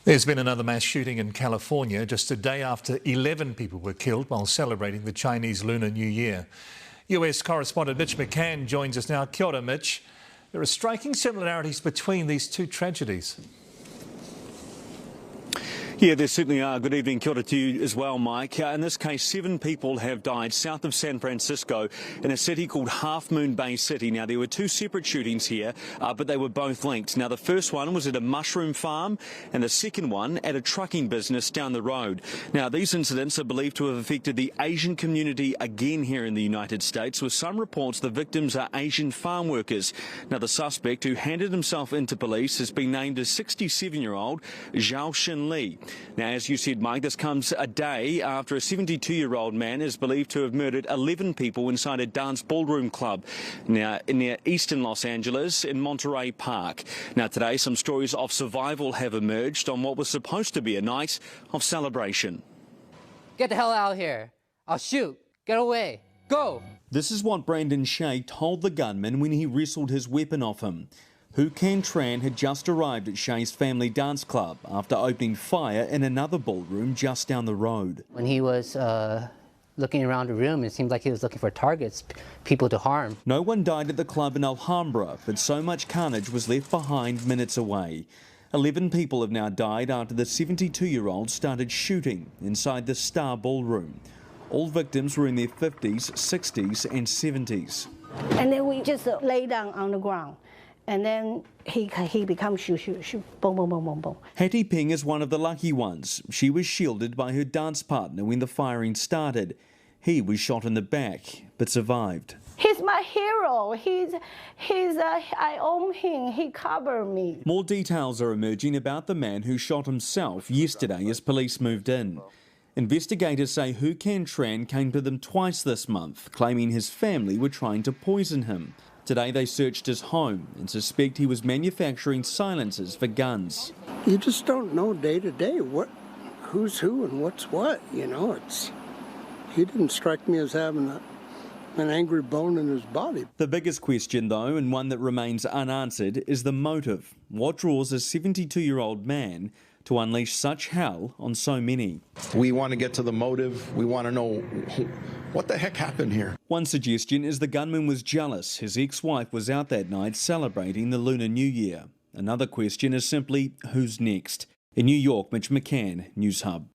There's been another mass shooting in California just a day after 11 people were killed while celebrating the Chinese Lunar New Year. US correspondent Mitch McCann joins us now. Kia ora, Mitch. There are striking similarities between these two tragedies. Yeah, there certainly are. Good evening. Kia ora to you as well, Mike. In this case, 7 people have died south of San Francisco in a city called Half Moon Bay City. Now, there were 2 separate shootings here, but they were both linked. Now, the first one was at a mushroom farm and the second one at a trucking business down the road. Now, these incidents are believed to have affected the Asian community again here in the United States, with some reports the victims are Asian farm workers. Now, the suspect who handed himself into police has been named as 67-year-old Zhao Xin Li. Now, as you said, Mike, this comes a day after a 72-year-old man is believed to have murdered 11 people inside a dance ballroom club near eastern Los Angeles in Monterey Park. Now, today, some stories of survival have emerged on what was supposed to be a night of celebration. Get the hell out of here. I'll shoot. Get away. Go. This is what Brandon Shea told the gunman when he wrestled his weapon off him. Hu Can Tran had just arrived at Shea's family dance club after opening fire in another ballroom just down the road. When he was looking around the room, it seemed like he was looking for targets, people to harm. No one died at the club in Alhambra, but so much carnage was left behind minutes away. 11 people have now died after the 72-year-old started shooting inside the Star Ballroom. All victims were in their 50s, 60s and 70s. And then we just lay down on the ground. And then he becomes shoot, boom, boom, boom, boom, boom. Hattie Ping is one of the lucky ones. She was shielded by her dance partner when the firing started. He was shot in the back, but survived. He's my hero. I own him. He covered me. More details are emerging about the man who shot himself yesterday as police moved in. Investigators say Hu Can Tran came to them twice this month, claiming his family were trying to poison him. Today they searched his home and suspect he was manufacturing silencers for guns. You just don't know day to day who's who and what's what, you know. He didn't strike me as having an angry bone in his body. The biggest question, though, and one that remains unanswered, is the motive. What draws a 72-year-old man to unleash such hell on so many? We want to get to the motive. We want to know what the heck happened here. One suggestion is the gunman was jealous. His ex-wife was out that night celebrating the Lunar New Year. Another question is simply, who's next? In New York, Mitch McCann, Newshub.